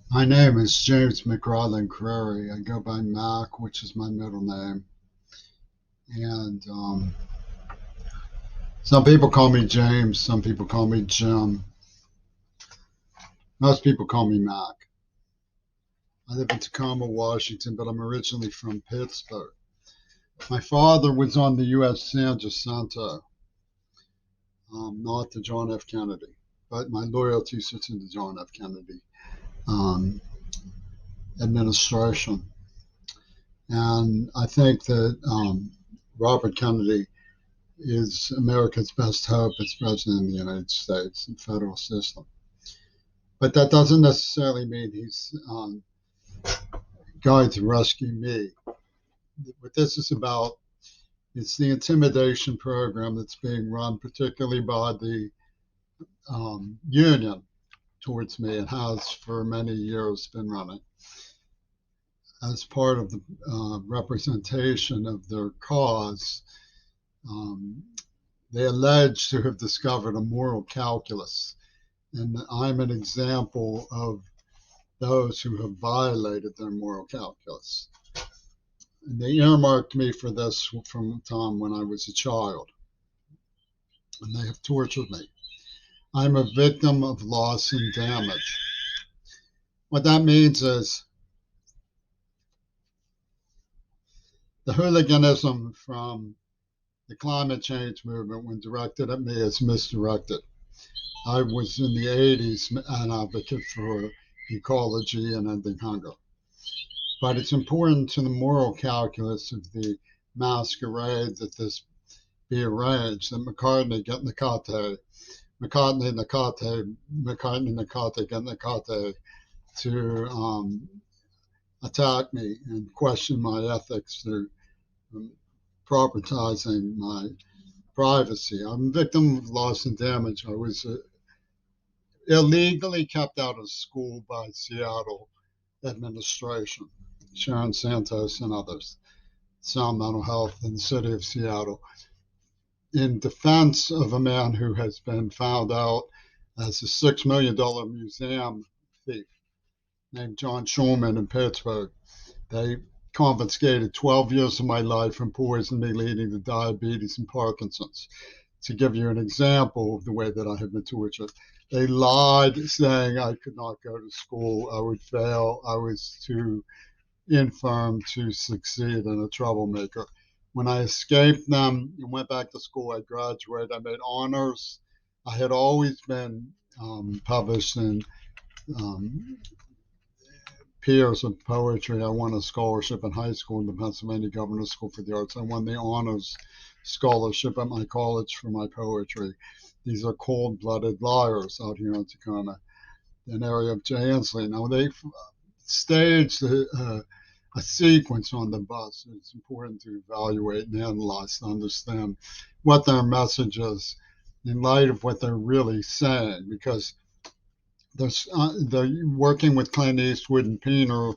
My name is James McRowland Crary. I go by Mac, which is my middle name. And some people call me James, some people call me Jim. Most people call me Mac. I live in Tacoma, Washington, but I'm originally from Pittsburgh. My father was on the U.S. San Jacinto, not the John F. Kennedy, but my loyalty sits in the John F. Kennedy um, administration. And I think that Robert Kennedy is America's best hope as president of the United States and federal system. But that doesn't necessarily mean he's going to rescue me. What this is about is the intimidation program that's being run, particularly by the union towards me and has for many years been running as part of the representation of their cause. Um, they allege to have discovered a moral calculus, and I'm an example of those who have violated their moral calculus. And they earmarked me for this from the time when I was a child, and they have tortured me. I'm a victim of loss and damage. What that means is the hooliganism from the climate change movement, when directed at me, is misdirected. I was in the 80s an advocate for ecology and ending hunger. But it's important to the moral calculus of the masquerade that this be arranged, that McCartney Nakate get Nakate to attack me and question my ethics through um, propertizing my privacy. I'm a victim of loss and damage. I was illegally kept out of school by Seattle administration, Sharon Santos and others, Sound Mental Health in the city of Seattle, in defense of a man who has been found out as a $6 million museum thief named John Schulman in Pittsburgh. They confiscated 12 years of my life and poisoned me, leading to diabetes and Parkinson's. To give you an example of the way that I have been tortured, they lied saying I could not go to school, I would fail, I was too infirm to succeed and a troublemaker. When I escaped them and went back to school, I graduated, I made honors. I had always been published in um, peers of poetry. I won a scholarship in high school in the Pennsylvania Governor's School for the Arts. I won the honors scholarship at my college for my poetry. These are cold blooded liars out here in Tacoma, an area of Jay Ansley. Now, they staged a sequence on the bus. It's important to evaluate and analyze to understand what their message is in light of what they're really saying, because they're working with Clint Eastwood and Peter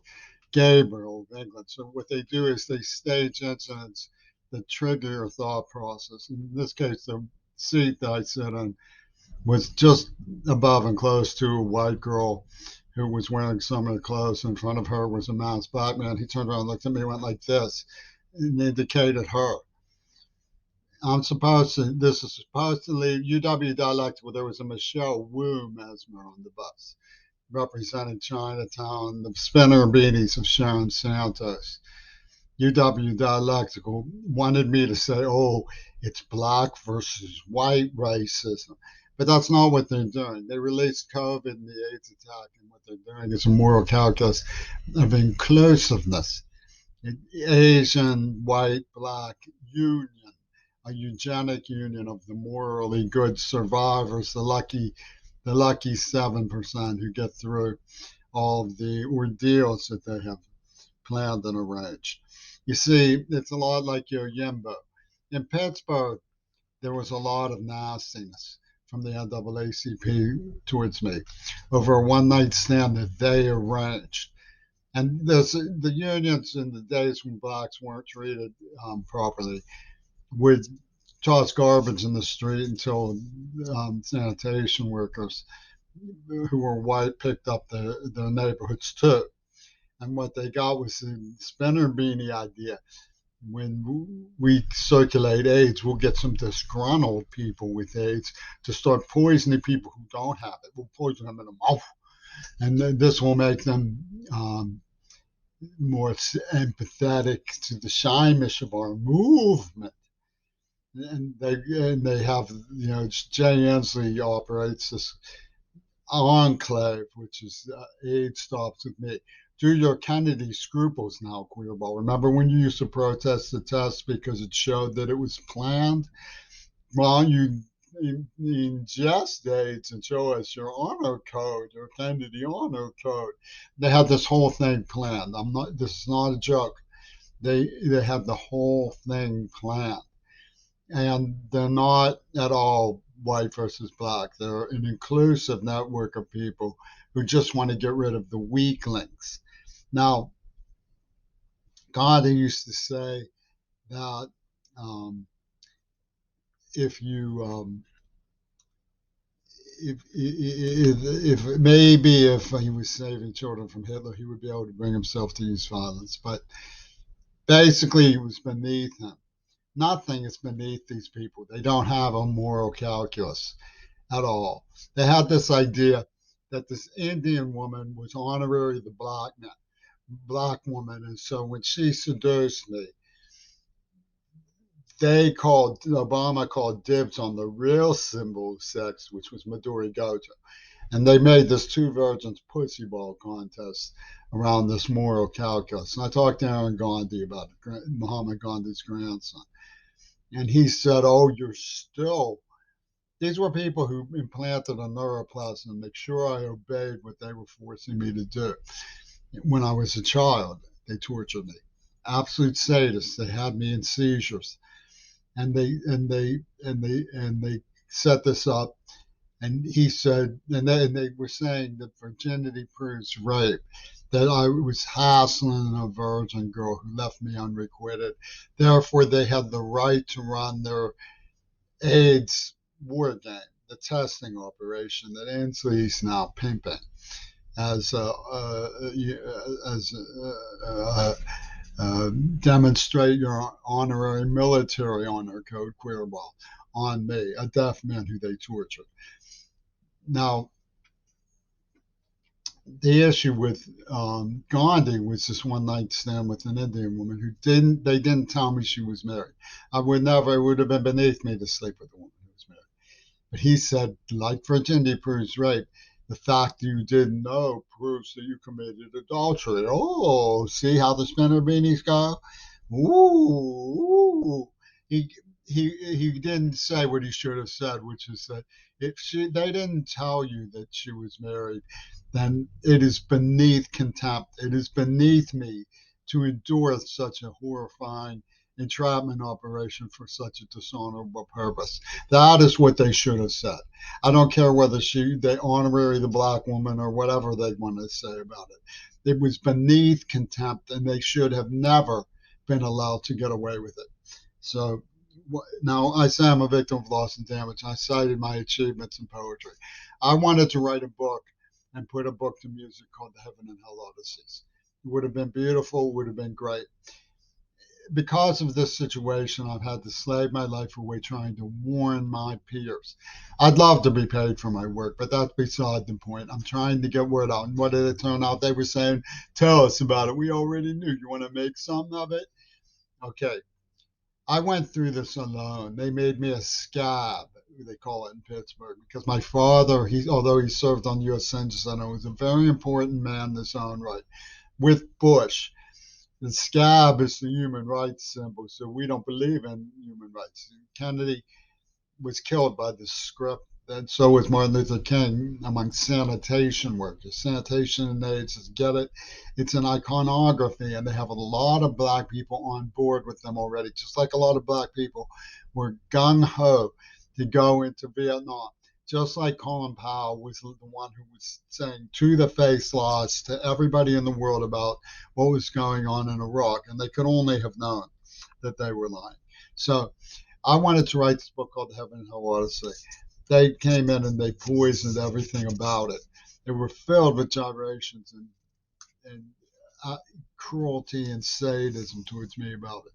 Gabriel of England. So what they do is they stage incidents that trigger your thought process. In this case, the seat that I sat in was just above and close to a white girl who was wearing similar clothes. In front of her was a masked black man. He turned around, looked at me, went like this, and indicated her. This is supposed to leave UW dialectical. There was a Michelle Wu mesmer on the bus representing Chinatown, the spinner beanies of Sharon Santos. UW dialectical wanted me to say, oh, it's black versus white racism. But that's not what they're doing. They released COVID and the AIDS attack, and what they're doing is a moral calculus of inclusiveness. Asian, white, black union, a eugenic union of the morally good survivors, the lucky 7% who get through all of the ordeals that they have planned and arranged. You see, it's a lot like your Yimbo. In Pittsburgh, there was a lot of nastiness from the NAACP towards me over a one night stand that they arranged. And the unions in the days when blacks weren't treated properly would toss garbage in the street until sanitation workers who were white picked up their neighborhoods too. And what they got was the Spinner Beanie idea. When we circulate AIDS, we'll get some disgruntled people with AIDS to start poisoning people who don't have it. We'll poison them in the mouth, and then this will make them more empathetic to the Shimish of our movement. And they have, Jay Inslee operates this enclave, which is AIDS stops with me. Do your Kennedy scruples now, Queerball. Remember when you used to protest the test because it showed that it was planned? Well, you ingest AIDS and show us your honor code, your Kennedy honor code. They had this whole thing planned. This is not a joke. They had the whole thing planned. And they're not at all white versus black. They're an inclusive network of people who just want to get rid of the weaklings. Now, Gandhi used to say that if you if he was saving children from Hitler, he would be able to bring himself to use violence. But basically, it was beneath him. Nothing is beneath these people. They don't have a moral calculus at all. They had this idea that this Indian woman was honorary the black woman, and so when she seduced me, Obama called dibs on the real symbol of sex, which was Maduri Goja. And they made this two virgins pussy ball contest around this moral calculus. And I talked to Aaron Gandhi about it, Mahatma Gandhi's grandson. And he said, oh, these were people who implanted a neuroplasm to make sure I obeyed what they were forcing me to do. When I was a child, they tortured me. Absolute sadists. They had me in seizures. And they set this up. And he said, and they were saying that virginity proves rape, that I was hassling a virgin girl who left me unrequited. Therefore, they had the right to run their AIDS war game, the testing operation that Inslee's now pimping as demonstrate your honorary military honor code queerball on me, a deaf man who they tortured. Now, the issue with Gandhi was this one night stand with an Indian woman who they didn't tell me she was married. It would have been beneath me to sleep with a woman who was married. But he said, like virginity proves rape, the fact that you didn't know proves that you committed adultery. Oh, see how the spinner beanies go? Ooh. He didn't say what he should have said, which is that if they didn't tell you that she was married, then it is beneath contempt. It is beneath me to endure such a horrifying entrapment operation for such a dishonorable purpose. That is what they should have said. I don't care whether they honorary the black woman or whatever they want to say about it. It was beneath contempt, and they should have never been allowed to get away with it. So now I say I'm a victim of loss and damage. I cited my achievements in poetry. I wanted to write a book and put a book to music called The Heaven and Hell Odysseys. It would have been beautiful, would have been great. Because of this situation, I've had to slave my life away trying to warn my peers. I'd love to be paid for my work, but that's beside the point. I'm trying to get word out. And what did it turn out? They were saying, tell us about it. We already knew. You want to make something of it? Okay. I went through this alone. They made me a scab, they call it in Pittsburgh, because my father, although he served on U.S. Census Center, was a very important man in his own right. With Bush, the scab is the human rights symbol, so we don't believe in human rights. Kennedy was killed by the script, and so was Martin Luther King among sanitation workers. Sanitation and AIDS, get it? It's an iconography, and they have a lot of black people on board with them already, just like a lot of black people were gung-ho to go into Vietnam. Just like Colin Powell was the one who was saying to the face lies to everybody in the world about what was going on in Iraq, and they could only have known that they were lying. So I wanted to write this book called The Heaven and Hell Odyssey. They came in and they poisoned everything about it. They were filled with gyrations and uh, cruelty and sadism towards me about it.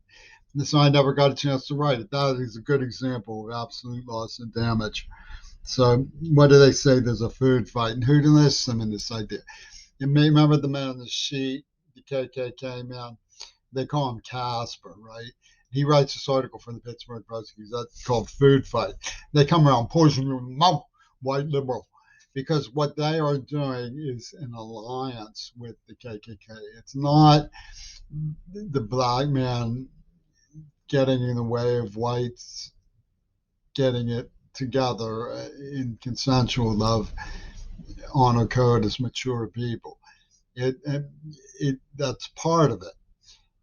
And so I never got a chance to write it. That is a good example of absolute loss and damage. So what do they say? There's a food fight, and who enlists them in this idea? You may remember the man on the sheet, the KKK man. They call him Casper, right? He writes this article for the Pittsburgh Post. That's called Food Fight. They come around, poison your mouth, white liberal, because what they are doing is an alliance with the KKK. It's not the black man getting in the way of whites getting it together in consensual love on a code as mature people. It that's part of it.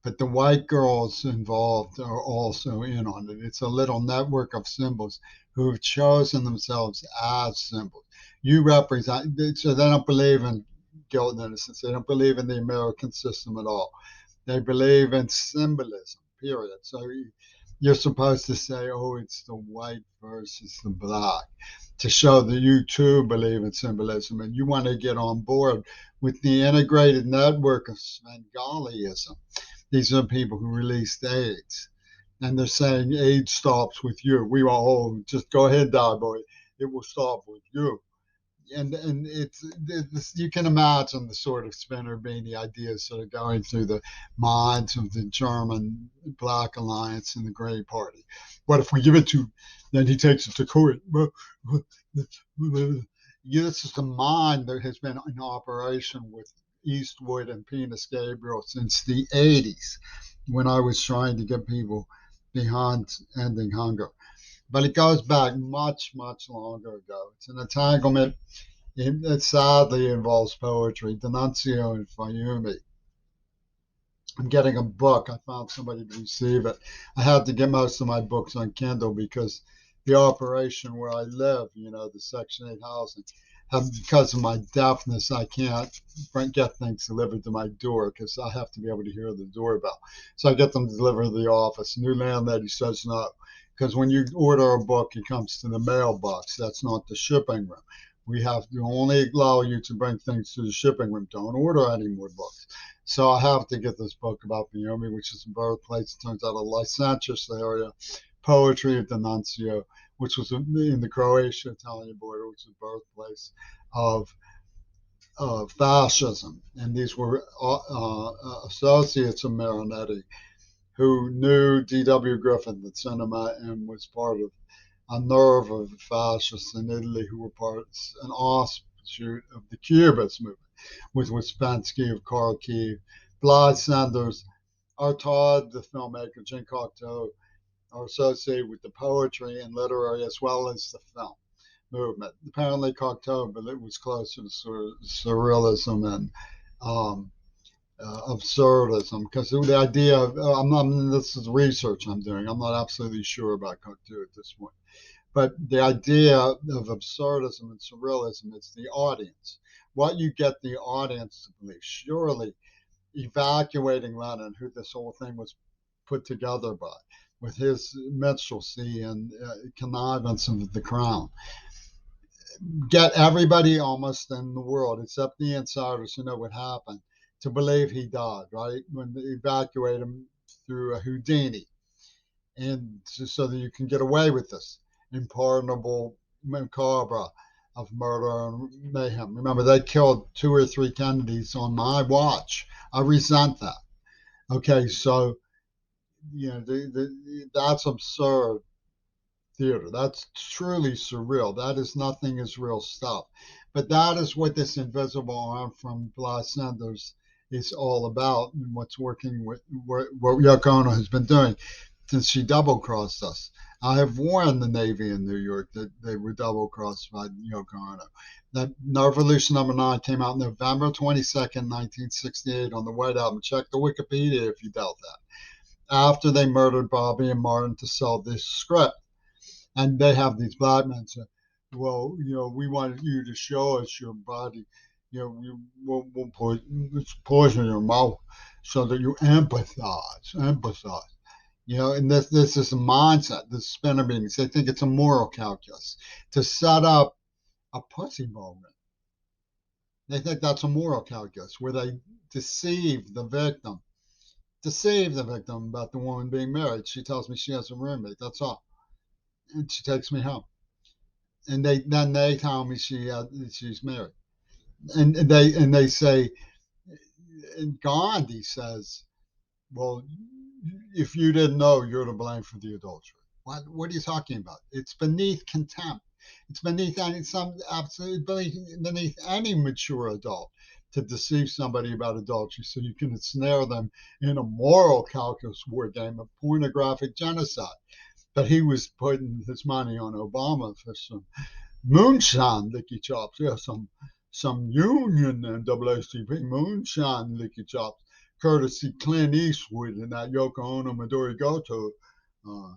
But the white girls involved are also in on it. It's a little network of symbols who have chosen themselves as symbols. You represent, so they don't believe in guilt and innocence. They don't believe in the American system at all. They believe in symbolism, period. So you're supposed to say, oh, it's the white versus the black to show that you too believe in symbolism and you want to get on board with the integrated network of Svengaliism. These are people who released AIDS. And they're saying AIDS stops with you. We all, oh, just go ahead, die boy. It will stop with you. And it's you can imagine the sort of spinner beanie ideas that are going through the minds of the German Black Alliance and the Grey Party. What if we give it to, then he takes it to court? This is the mind that has been in operation with Eastwood and Penis Gabriel since the 80s when I was trying to get people behind ending hunger. But it goes back much, much longer ago. It's an entanglement. It sadly involves poetry. D'Annunzio and Fayumi. I'm getting a book. I found somebody to receive it. I had to get most of my books on Kindle because the operation where I live, the Section 8 housing, because of my deafness, I can't get things delivered to my door because I have to be able to hear the doorbell. So I get them delivered to the office. New landlady says no, because when you order a book, it comes to the mailbox. That's not the shipping room. We have to only allow you to bring things to the shipping room. Don't order any more books. So I have to get this book about Fiume, which is the birthplace, it turns out, a licentious area, poetry of D'Annunzio, which was in the Croatia-Italian border, which is the birthplace of fascism. And these were associates of Marinetti who knew D.W. Griffith at cinema and was part of a nerve of fascists in Italy who were an offshoot of the Cubist movement with Ouspensky of Kharkiv, Blythe Sanders, Artaud, the filmmaker, Jean Cocteau, are associated with the poetry and literary as well as the film movement. Apparently Cocteau, but it was closer to surrealism and absurdism, because the idea of, this is research I'm doing. I'm not absolutely sure about Cocteau at this point. But the idea of absurdism and surrealism is the audience. What you get the audience to believe. Surely evacuating Lenin, who this whole thing was put together by, with his minstrelsy and connivance of the crown. Get everybody almost in the world, except the insiders who know what happened, to believe he died, right? When they evacuate him through a Houdini. And so that you can get away with this unpardonable macabre of murder and mayhem. Remember, they killed 2 or 3 Kennedys on my watch. I resent that. Okay, so that's absurd theater. That's truly surreal. That is nothing is real stuff. But that is what this invisible arm from Blythe Sanders is all about, and what's working with what Yoko Ono has been doing since she double-crossed us. I have warned the Navy in New York that they were double-crossed by Yoko Ono. That Revolution Number 9 came out November 22nd, 1968 on the White Album. Check the Wikipedia if you doubt that. After they murdered Bobby and Martin to sell this script. And they have these black men say, well, we want you to show us your body. We'll poison your mouth so that you empathize. And this is a mindset, this spinner meetings. They think it's a moral calculus to set up a pussy moment. They think that's a moral calculus where they deceive the victim, about the woman being married. She tells me she has a roommate. That's all, and she takes me home. And they tell me she's married, and they say, and Gandhi says, well, if you didn't know, you're to blame for the adultery. What are you talking about? It's beneath contempt. It's beneath absolutely beneath any mature adult to deceive somebody about adultery so you can ensnare them in a moral calculus war game of pornographic genocide. But he was putting his money on Obama for some moonshine, LickyChops. Yeah, some Union and NAACP moonshine, LickyChops, courtesy Clint Eastwood and that Yoko Ono Midori Goto uh,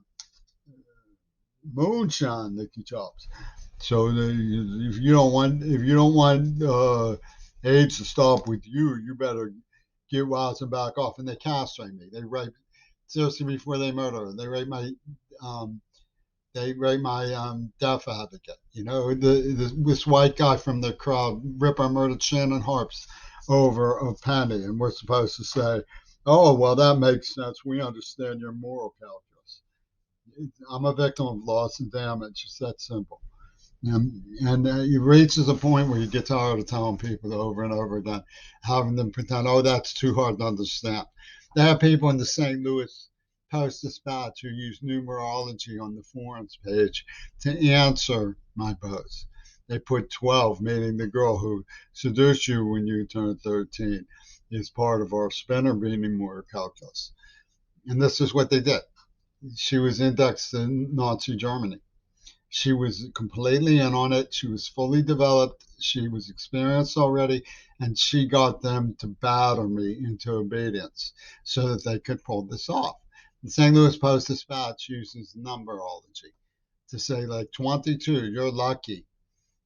moonshine, LickyChops. So if you don't want AIDS to stop with you, you better get wise and back off. And they castrate me. They rape seriously before they murder her. Um, they rape my deaf advocate. This white guy from the crowd, Ripper murdered Shannon Harps over a penny, and we're supposed to say, "Oh, well, that makes sense. We understand your moral calculus." I'm a victim of loss and damage. It's that simple. And it reaches a point where you get tired of telling people over and over again, having them pretend, oh, that's too hard to understand. There are people in the St. Louis Post-Dispatch who use numerology on the forums page to answer my posts. They put 12, meaning the girl who seduced you when you turned 13 is part of our spinner beating motor calculus. And this is what they did. She was indexed in Nazi Germany. She was completely in on it. She was fully developed. She was experienced already, and she got them to batter me into obedience so that they could pull this off. The St. Louis Post-Dispatch uses numberology to say, like, 22, you're lucky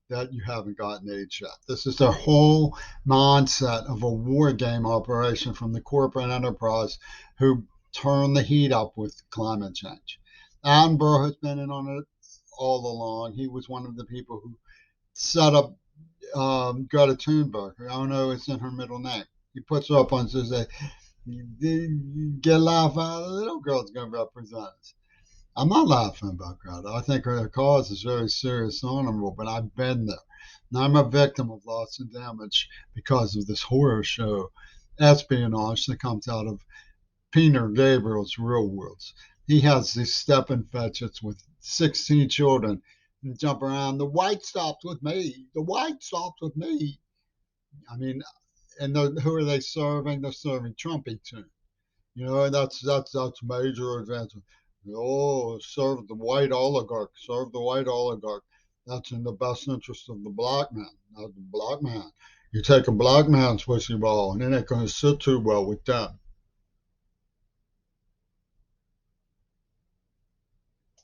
that you haven't gotten AIDS yet. This is their whole mindset of a war game operation from the corporate enterprise who turn the heat up with climate change. Attenborough has been in on it all along. He was one of the people who set up Greta Thunberg. I don't know, it's in her middle name. He puts her up on Tuesday. Get a laugh out of the little girl's going to represent us. I'm not laughing about Greta. I think her cause is very serious and honorable, but I've been there. And I'm a victim of loss and damage because of this horror show espionage that comes out of Peter Gabriel's Real Worlds. He has these stepping fetches with 16 children and jump around. The white stops with me. The white stops with me. I mean, and who are they serving? They're serving Trumpy tune. And that's major advancement. Oh, serve the white oligarch. Serve the white oligarch. That's in the best interest of the black man. Not the black man. You take a black man's pussy ball, and it ain't going to sit too well with them.